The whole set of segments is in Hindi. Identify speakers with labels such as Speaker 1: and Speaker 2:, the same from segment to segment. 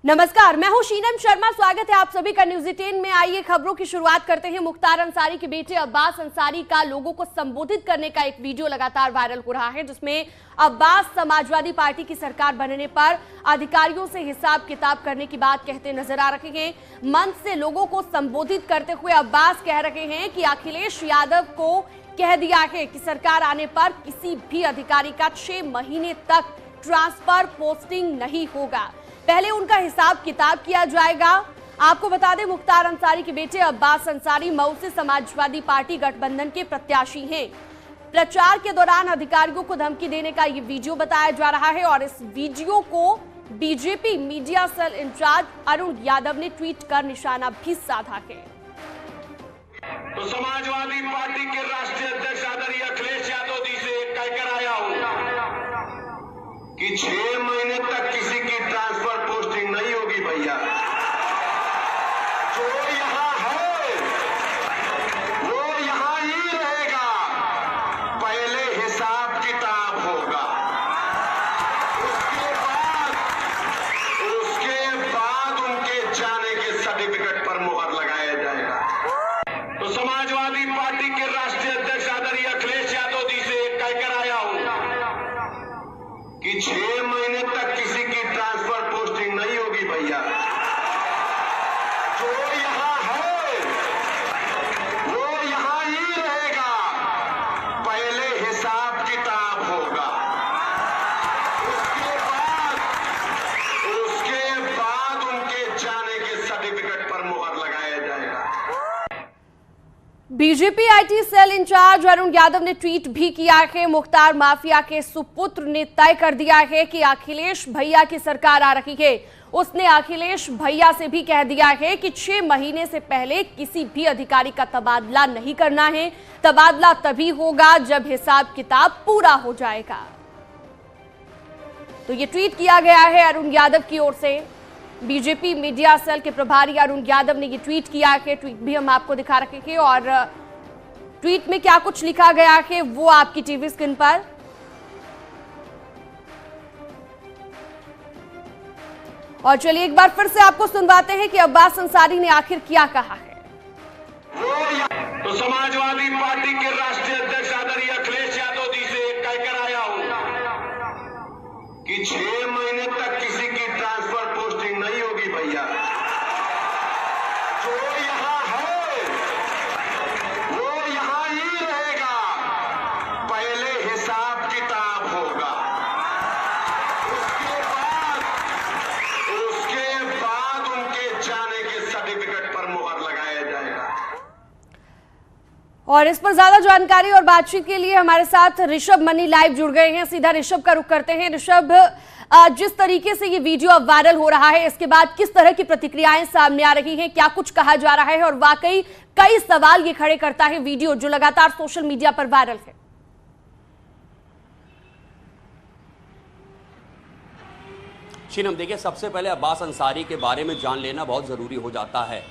Speaker 1: नमस्कार, मैं हूं शीनम शर्मा। स्वागत है आप सभी का न्यूज 18 में। आइए खबरों की शुरुआत करते हैं। मुख्तार अंसारी के बेटे अब्बास अंसारी का लोगों को संबोधित करने का एक वीडियो लगातार वायरल हो रहा है, जिसमें अब्बास समाजवादी पार्टी की सरकार बनने पर अधिकारियों से हिसाब किताब करने की बात कहते नजर आ रहे हैं। मंच से लोगों को संबोधित करते हुए अब्बास कह रहे हैं कि अखिलेश यादव को कह दिया है कि सरकार आने पर किसी भी अधिकारी का 6 महीने तक ट्रांसफर पोस्टिंग नहीं होगा, पहले उनका हिसाब किताब किया जाएगा। आपको बता दें, मुख्तार अंसारी के बेटे अब्बास अंसारी मऊ से समाजवादी पार्टी गठबंधन के प्रत्याशी हैं। प्रचार के दौरान अधिकारियों को धमकी देने का ये वीडियो बताया जा रहा है और इस वीडियो को BJP media cell incharge Arun Yadav ने ट्वीट कर निशाना भी साधा है।
Speaker 2: तो समाजवादी पार्टी के राष्ट्रीय अध्यक्ष आदरणीय अखिलेश यादव जी से कहकर आया हूं कि 6 महीने तक किसी की ट्रांसफर पोस्टिंग नहीं होगी भैया। जो यहां है वो यहां ही रहेगा, पहले हिसाब किताब होगा, उसके बाद उनके जाने के सर्टिफिकेट पर मुहर लगाया जाएगा। तो समाजवादी पार्टी के राष्ट्रीय अध्यक्ष आदरणीय अखिलेश यादव जी से कहकर आया हूं कि 6 महीने तक किसी की ट्रांसफर पोस्टिंग नहीं होगी भैया। जो यहां है वो यहां ही रहेगा, पहले हिसाब किताब होगा, उसके बाद उनके जाने के सर्टिफिकेट पर मुहर लगाया जाएगा।
Speaker 1: BJP IT cell incharge Arun Yadav ने ट्वीट भी किया है। मुख्तार माफिया के सुपुत्र ने तय कर दिया है कि अखिलेश भैया की सरकार आ रही है। उसने अखिलेश भैया से भी कह दिया है कि 6 महीने से पहले किसी भी अधिकारी का तबादला नहीं करना है। तबादला तभी होगा जब हिसाब किताब पूरा हो जाएगा। तो ये ट्वीट किया गया है अरुण यादव की ओर से। बीजेपी मीडिया सेल के प्रभारी अरुण यादव ने ये ट्वीट किया है। ट्वीट भी हम आपको दिखा रहे हैं और ट्वीट में क्या कुछ लिखा गया है वो आपकी टीवी स्क्रीन पर। और चलिए एक बार फिर से आपको सुनवाते हैं कि अब्बास अंसारी ने आखिर क्या कहा है।
Speaker 2: तो समाजवादी पार्टी के राष्ट्रीय अध्यक्ष आदरणीय अखिलेश यादव जी से कहकर आया हूं कि 6 महीने तक किसी की ट्रांसफर पोस्टिंग नहीं होगी भैया। जो यहां है वो यहां ही रहेगा, पहले हिसाब किताब होगा, उसके बाद उनके जाने के सर्टिफिकेट पर मुहर लगाया जाएगा।
Speaker 1: और इस पर ज्यादा जानकारी और बातचीत के लिए हमारे साथ ऋषभ मनी लाइव जुड़ गए हैं। सीधा ऋषभ का रुख करते हैं। ऋषभ, जिस तरीके से ये वीडियो अब वायरल हो रहा है, इसके बाद किस तरह की प्रतिक्रियाएं सामने आ रही हैं, क्या कुछ कहा जा रहा है और वाकई कई सवाल ये खड़े करता है वीडियो जो लगातार सोशल मीडिया पर वायरल है।
Speaker 3: शीनम, देखिए, सबसे पहले अब्बास अंसारी के बारे में जान लेना बहुत ज़रूरी हो जाता है।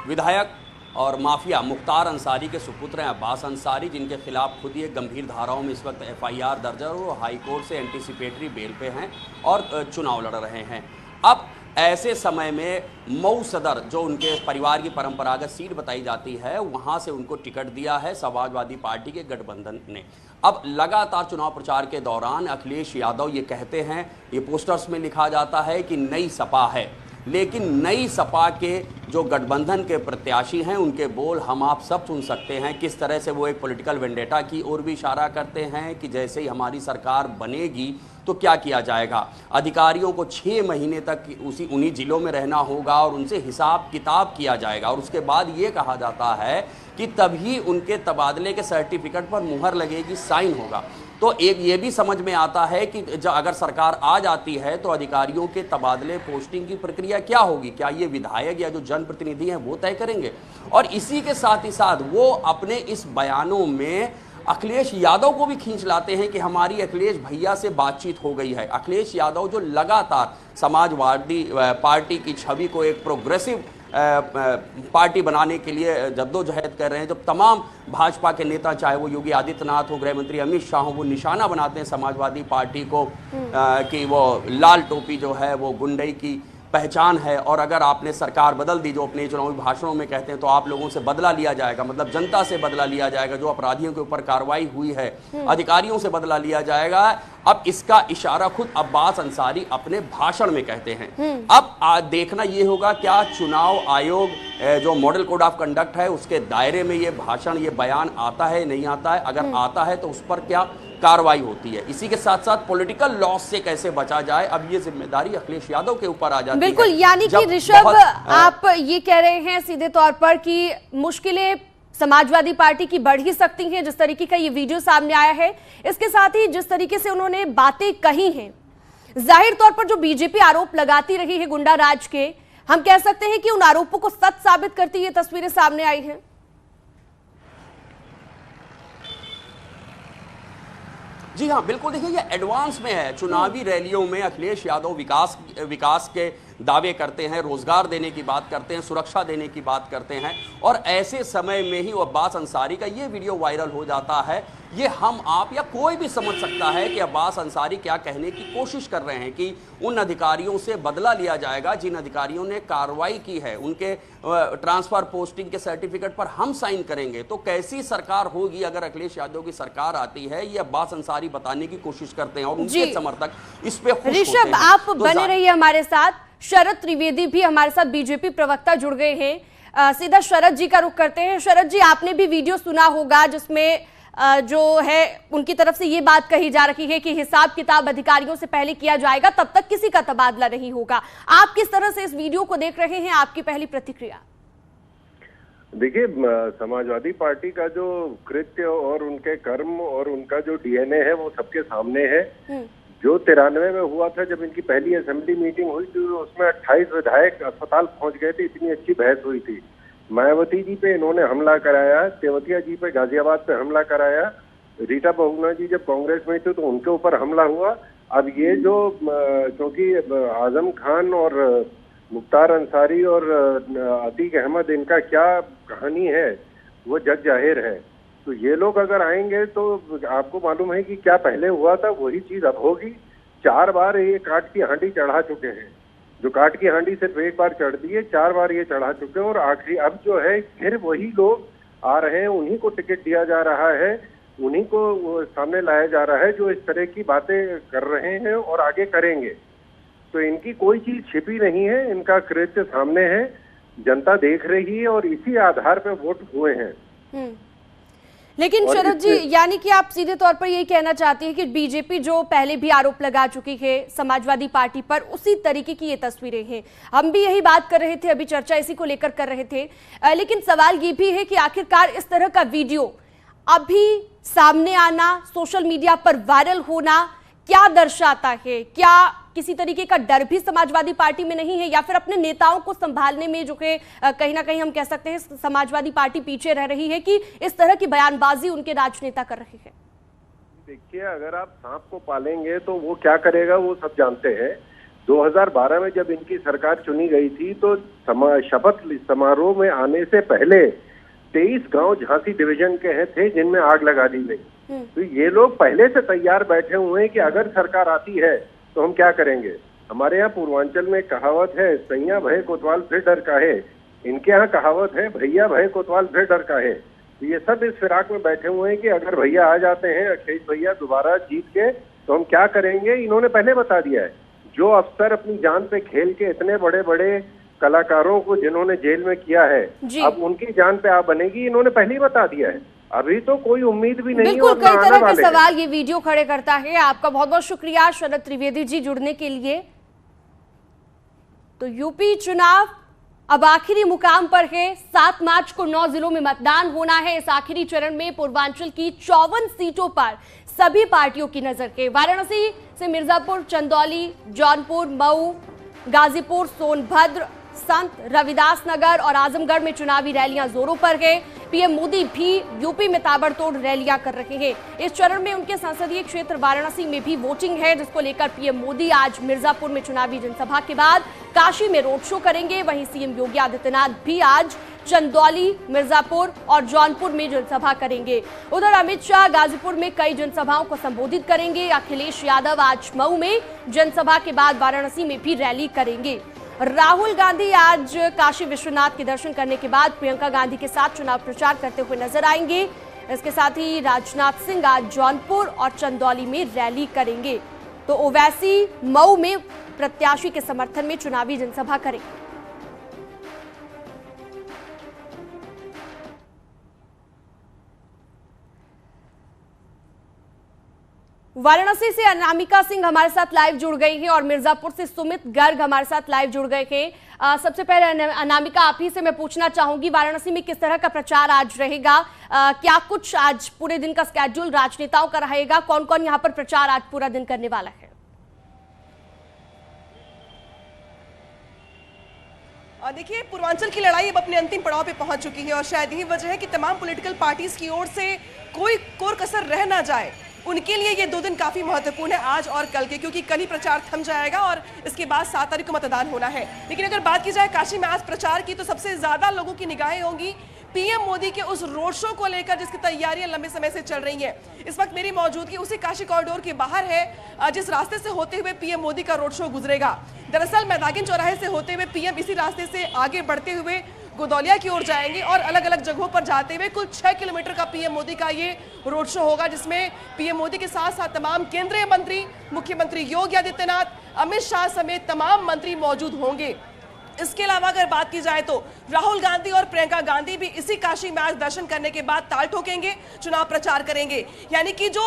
Speaker 3: विधायक और माफिया मुख्तार अंसारी के सुपुत्र हैं अब्बास अंसारी, जिनके खिलाफ खुद ही एक गंभीर धाराओं में इस वक्त FIR दर्ज है और वो हाई कोर्ट से एंटीसिपेटरी बेल पे हैं और चुनाव लड़ रहे हैं। अब ऐसे समय में मऊ सदर, जो उनके परिवार की परंपरागत सीट बताई जाती है, वहाँ से उनको टिकट दिया है समाजवादी पार्टी के गठबंधन ने। अब लगातार चुनाव प्रचार के दौरान अखिलेश यादव ये कहते हैं, ये पोस्टर्स में लिखा जाता है कि नई सपा है, लेकिन नई सपा के जो गठबंधन के प्रत्याशी हैं उनके बोल हम आप सब सुन सकते हैं। किस तरह से वो एक पॉलिटिकल वेंडेटा की ओर भी इशारा करते हैं कि जैसे ही हमारी सरकार बनेगी तो क्या किया जाएगा। अधिकारियों को 6 महीने तक उन्हीं जिलों में रहना होगा और उनसे हिसाब किताब किया जाएगा और उसके बाद ये कहा जाता है कि तभी उनके तबादले के सर्टिफिकेट पर मुहर लगेगी, साइन होगा। तो एक ये भी समझ में आता है कि अगर सरकार आ जाती है तो अधिकारियों के तबादले पोस्टिंग की प्रक्रिया क्या होगी, क्या ये विधायक या जो जनप्रतिनिधि हैं वो तय करेंगे। और इसी के साथ ही साथ वो अपने इस बयानों में अखिलेश यादव को भी खींच लाते हैं कि हमारी अखिलेश भैया से बातचीत हो गई है। अखिलेश यादव जो लगातार समाजवादी पार्टी की छवि को एक प्रोग्रेसिव पार्टी बनाने के लिए जद्दोजहद कर रहे हैं। जब तमाम भाजपा के नेता, चाहे वो योगी आदित्यनाथ हो, गृह मंत्री अमित शाह हो, वो निशाना बनाते हैं समाजवादी पार्टी को कि वो लाल टोपी जो है वो गुंडई की पहचान है, और अगर आपने सरकार बदल दी, जो अपने चुनावी भाषणों में कहते हैं, तो आप लोगों से बदला लिया जाएगा, मतलब जनता से बदला लिया जाएगा, जो अपराधियों के ऊपर कार्रवाई हुई है अधिकारियों से बदला लिया जाएगा। अब इसका इशारा खुद अब्बास अंसारी अपने भाषण में कहते हैं। अब देखना यह होगा क्या चुनाव आयोग जो मॉडल कोड ऑफ कंडक्ट है उसके दायरे में ये भाषण, ये बयान आता है, नहीं आता है। अगर आता है तो उस पर क्या कार्रवाई होती है। इसी के साथ साथ पॉलिटिकल लॉस से कैसे बचा जाए, अब ये जिम्मेदारी अखिलेश यादव के ऊपर आ जाती है।
Speaker 1: बिल्कुल, यानी कि ऋषभ आप ये कह रहे हैं सीधे तौर पर कि मुश्किलें समाजवादी पार्टी की बढ़ ही सकती हैं, जिस तरीके का ये वीडियो सामने आया है। इसके साथ ही जिस तरीके से उन्होंने बातें कही हैं, जाहिर तौर पर जो बीजेपी आरोप लगाती रही है गुंडा राज के, हम कह सकते हैं कि उन आरोपों को सच साबित करती ये तस्वीरें सामने आई हैं।
Speaker 3: जी हाँ, बिल्कुल। देखिए, ये एडवांस में है। चुनावी रैलियों में अखिलेश यादव विकास के दावे करते हैं, रोजगार देने की बात करते हैं, सुरक्षा देने की बात करते हैं, और ऐसे समय में ही अब्बास अंसारी का ये वीडियो वायरल हो जाता है। ये हम आप या कोई भी समझ सकता है कि अब्बास अंसारी क्या कहने की कोशिश कर रहे हैं कि उन अधिकारियों से बदला लिया जाएगा जिन अधिकारियों ने कार्रवाई की है, उनके ट्रांसफर पोस्टिंग के सर्टिफिकेट पर हम साइन करेंगे। तो कैसी सरकार होगी अगर अखिलेश यादव की सरकार आती है, ये अब्बास अंसारी बताने की कोशिश करते हैं, और उनके समर्थक इस पे खुश होते हैं।
Speaker 1: ऋषभ, आप बने रहिए हमारे साथ। शरद त्रिवेदी भी हमारे साथ, बीजेपी प्रवक्ता, जुड़ गए हैं। सीधा शरद जी का रुख करते हैं। शरद जी, आपने भी वीडियो सुना होगा जिसमें जो है उनकी तरफ से ये बात कही जा रही है कि हिसाब किताब अधिकारियों से पहले किया जाएगा, तब तक किसी का तबादला नहीं होगा। आप किस तरह से इस वीडियो को देख रहे हैं, आपकी पहली प्रतिक्रिया?
Speaker 4: देखिए, समाजवादी पार्टी का जो कृत्य और उनके कर्म और उनका जो डीएनए है वो सबके सामने है। जो 93 में हुआ था, जब इनकी पहली असेंबली मीटिंग हुई थी, उसमें 28 विधायक अस्पताल पहुंच गए थे, इतनी अच्छी बहस हुई थी। मायावती जी पे इन्होंने हमला कराया, तेवतिया जी पे गाजियाबाद पे हमला कराया, रीटा बहुगुणा जी जब कांग्रेस में थे तो उनके ऊपर हमला हुआ। अब ये जो क्योंकि आजम खान और मुख्तार अंसारी और अतीक अहमद, इनका क्या कहानी है वो जग जाहिर है। तो ये लोग अगर आएंगे तो आपको मालूम है कि क्या पहले हुआ था वही चीज अब होगी। 4 बार ये काट की हांडी चढ़ा चुके हैं। जो काट की हांडी सिर्फ एक बार चढ़ दी है, 4 बार ये चढ़ा चुके हैं, और आखिरी अब जो है फिर वही लोग आ रहे हैं, उन्हीं को टिकट दिया जा रहा है, उन्हीं को सामने लाया जा रहा है जो इस तरह की बातें कर रहे हैं और आगे करेंगे। तो इनकी कोई चीज छिपी नहीं है, इनका कृत्य सामने है, जनता देख रही है और इसी आधार पर वोट हुए हैं।
Speaker 1: लेकिन शरद जी, यानी कि आप सीधे तौर पर यही कहना चाहते हैं कि बीजेपी जो पहले भी आरोप लगा चुकी है समाजवादी पार्टी पर, उसी तरीके की ये तस्वीरें हैं। हम भी यही बात कर रहे थे, अभी चर्चा इसी को लेकर कर रहे थे। लेकिन सवाल ये भी है कि आखिरकार इस तरह का वीडियो अभी सामने आना, सोशल मीडिया पर वायरल होना क्या दर्शाता है? क्या किसी तरीके का डर भी समाजवादी पार्टी में नहीं है, या फिर अपने नेताओं को संभालने में जो कि कहीं ना कहीं हम कह सकते हैं समाजवादी पार्टी पीछे रह रही है कि इस तरह की बयानबाजी उनके राजनेता कर रहे हैं?
Speaker 4: देखिए, अगर आप सांप को पालेंगे तो वो क्या करेगा वो सब जानते हैं। 2012 में जब इनकी सरकार चुनी गई थी तो शपथ समारोह में आने से पहले 23 गांव झांसी डिवीजन के थे जिनमें आग लगा दी गई। तो ये लोग पहले से तैयार बैठे हुए हैं कि अगर सरकार आती है तो हम क्या करेंगे। हमारे यहाँ पूर्वांचल में कहावत है, सैया भय कोतवाल फिर डर का है। इनके यहाँ कहावत है, भैया भय कोतवाल फिर डर का है। तो ये सब इस फिराक में बैठे हुए हैं कि अगर भैया आ जाते हैं, अखिलेश भैया दोबारा जीत के, तो हम क्या करेंगे। इन्होंने पहले बता दिया है। जो अफसर अपनी जान पे खेल के इतने बड़े बड़े कलाकारों को जिन्होंने जेल में किया है, अब उनकी जान पे आप बनेगी, इन्होंने पहले ही बता दिया है। अभी तो कोई उम्मीद भी नहीं।
Speaker 1: बिल्कुल, कई तरह के सवाल ये वीडियो खड़े करता है। आपका बहुत बहुत शुक्रिया शरद त्रिवेदी जी जुड़ने के लिए। तो यूपी चुनाव अब आखिरी मुकाम पर है। 7 मार्च को 9 जिलों में मतदान होना है। इस आखिरी चरण में पूर्वांचल की 54 सीटों पर सभी पार्टियों की नजर है। वाराणसी से मिर्जापुर, चंदौली, जौनपुर, मऊ, गाजीपुर, सोनभद्र, संत रविदास नगर और आजमगढ़ में चुनावी रैलियां जोरों पर है। पीएम मोदी भी यूपी में ताबड़तोड़ रैलियां कर रहे हैं। इस चरण में उनके संसदीय क्षेत्र वाराणसी में भी वोटिंग है, जिसको लेकर पीएम मोदी आज मिर्जापुर में चुनावी जनसभा के बाद काशी में रोड शो करेंगे। वहीं सीएम योगी आदित्यनाथ भी आज चंदौली, मिर्जापुर और जौनपुर में जनसभा करेंगे। उधर अमित शाह गाजीपुर में कई जनसभाओं को संबोधित करेंगे। अखिलेश यादव आज मऊ में जनसभा के बाद वाराणसी में भी रैली करेंगे। राहुल गांधी आज काशी विश्वनाथ के दर्शन करने के बाद प्रियंका गांधी के साथ चुनाव प्रचार करते हुए नजर आएंगे। इसके साथ ही राजनाथ सिंह आज जौनपुर और चंदौली में रैली करेंगे। तो ओवैसी मऊ में प्रत्याशी के समर्थन में चुनावी जनसभा करेंगे। वाराणसी से अनामिका सिंह हमारे साथ लाइव जुड़ गई है और मिर्जापुर से सुमित गर्ग हमारे साथ लाइव जुड़ गए हैं। सबसे पहले अनामिका, आप ही से मैं पूछना चाहूंगी, वाराणसी में किस तरह का प्रचार आज रहेगा? क्या कुछ आज पूरे दिन का स्केड्यूल राजनेताओं का रहेगा? कौन कौन यहाँ पर प्रचार आज पूरा दिन करने वाला है?
Speaker 5: देखिए, पूर्वांचल की लड़ाई अब अपने अंतिम पड़ाव पे पहुंच चुकी है और शायद यही वजह है कि तमाम पॉलिटिकल पार्टीज की ओर से कोई कोर कसर रह ना जाए। उनके लिए ये 2 दिन काफी महत्वपूर्ण है, आज और कल के, क्योंकि कल ही प्रचार थम जाएगा और इसके बाद 7 तारीख को मतदान होना है। लेकिन अगर बात की जाए काशी में आज प्रचार की, तो सबसे ज्यादा लोगों की निगाहें होंगी पीएम मोदी के उस रोड शो को लेकर जिसकी तैयारियां लंबे समय से चल रही हैं। इस वक्त मेरी मौजूदगी उसी काशी कॉरिडोर के बाहर है, जिस रास्ते से होते हुए पीएम मोदी का रोड शो गुजरेगा। दरअसल मैदागिन चौराहे से होते हुए पीएम इसी रास्ते से आगे बढ़ते हुए गोदौलिया की ओर जाएंगे और अलग अलग जगहों पर जाते हुए कुल 6 किलोमीटर का पीएम मोदी का ये रोड शो होगा, जिसमें पीएम मोदी के साथ साथ तमाम केंद्रीय मंत्री, मुख्यमंत्री योगी आदित्यनाथ, अमित शाह समेत तमाम मंत्री मौजूद होंगे। इसके अलावा अगर बात की जाए तो राहुल गांधी और प्रियंका गांधी भी इसी काशी में आज दर्शन करने के बाद ताल ठोकेंगे, चुनाव प्रचार करेंगे। यानी कि जो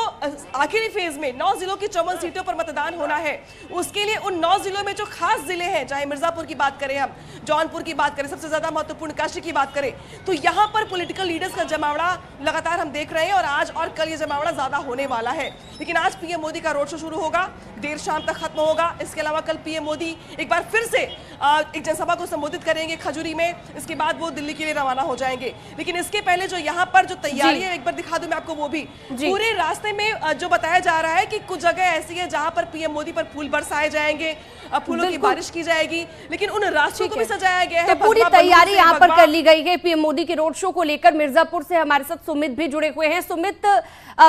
Speaker 5: आखिरी फेज में 9 जिलों की 54 सीटों पर मतदान होना है, उसके लिए उन 9 जिलों में जो खास जिले हैं, चाहे मिर्जापुर की बात करें, हम जौनपुर की बात करें, सबसे ज्यादा महत्वपूर्ण काशी की बात करें, तो यहाँ पर पॉलिटिकल लीडर्स का जमावड़ा लगातार हम देख रहे हैं और आज और कल ये जमावड़ा ज्यादा होने वाला है। लेकिन आज पीएम मोदी का रोड शो शुरू होगा, देर शाम तक खत्म होगा। इसके अलावा कल पीएम मोदी एक बार फिर से एक जनसभा को संबोधित करेंगे खजूरी में, इसके बाद वो दिल्ली के लिए रवाना हो जाएंगे। लेकिन इसके पहले जो यहाँ पर जो तैयारी है, एक बार दिखा दूं मैं आपको वो भी। पूरे रास्ते में जो बताया जा रहा है कि कुछ जगह ऐसी है जहां पर पीएम मोदी पर फूल बरसाए जाएंगे, फूलों की बारिश की जाएगी, लेकिन उन रास्तों को भी सजाया गया है।
Speaker 1: तो पूरी तैयारी यहाँ पर कर ली गई है पीएम मोदी के रोड शो को लेकर। मिर्जापुर से हमारे साथ सुमित भी जुड़े हुए हैं। सुमित,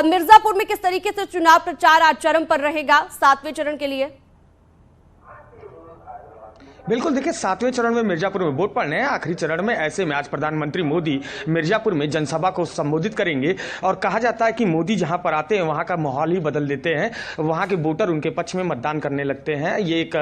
Speaker 1: मिर्जापुर में किस तरीके से चुनाव प्रचार आज चरम पर रहेगा 7वें चरण के लिए?
Speaker 6: बिल्कुल, देखिए 7वें चरण में मिर्जापुर में वोट पड़ने हैं। आखिरी चरण में ऐसे में आज प्रधानमंत्री मोदी मिर्जापुर में जनसभा को संबोधित करेंगे और कहा जाता है कि मोदी जहां पर आते हैं वहां का माहौल ही बदल देते हैं, वहां के वोटर उनके पक्ष में मतदान करने लगते हैं। ये एक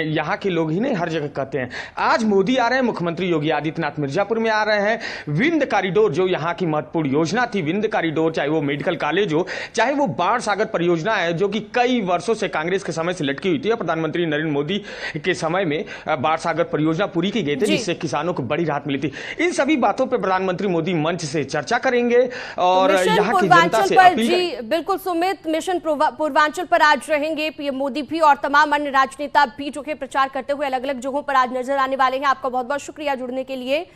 Speaker 6: यहाँ के लोग ही नहीं, हर जगह कहते हैं। आज मोदी आ रहे हैं, मुख्यमंत्री योगी आदित्यनाथ मिर्जापुर में आ रहे हैं। विंध्य कॉरिडोर जो यहाँ की महत्वपूर्ण योजना थी, विंध्य कॉरिडोर, चाहे वो मेडिकल कॉलेज हो, चाहे वो बाढ़ सागर परियोजना है जो कि कई वर्षों से कांग्रेस के समय से लटकी हुई थी, प्रधानमंत्री नरेंद्र मोदी के समय में बाढ़ सागर परियोजना पूरी की गई थी, जिससे किसानों को बड़ी राहत मिली थी। इन सभी बातों पर प्रधानमंत्री मोदी मंच से चर्चा करेंगे और यहाँ की जनता से अपील करेंगे।
Speaker 1: बिल्कुल सुमित, मिशन पूर्वांचल पर आज रहेंगे पीएम मोदी भी और तमाम अन्य राजनेता भी जो कि प्रचार करते हुए अलग अलग जगहों पर आज नजर आने वाले हैं। आपका बहुत बहुत शुक्रिया जुड़ने के लिए।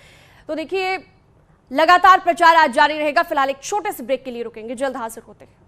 Speaker 1: तो देखिए, लगातार प्रचार आज जारी रहेगा। फिलहाल एक छोटे से ब्रेक के लिए रुकेंगे, जल्द हाजिर होते हैं।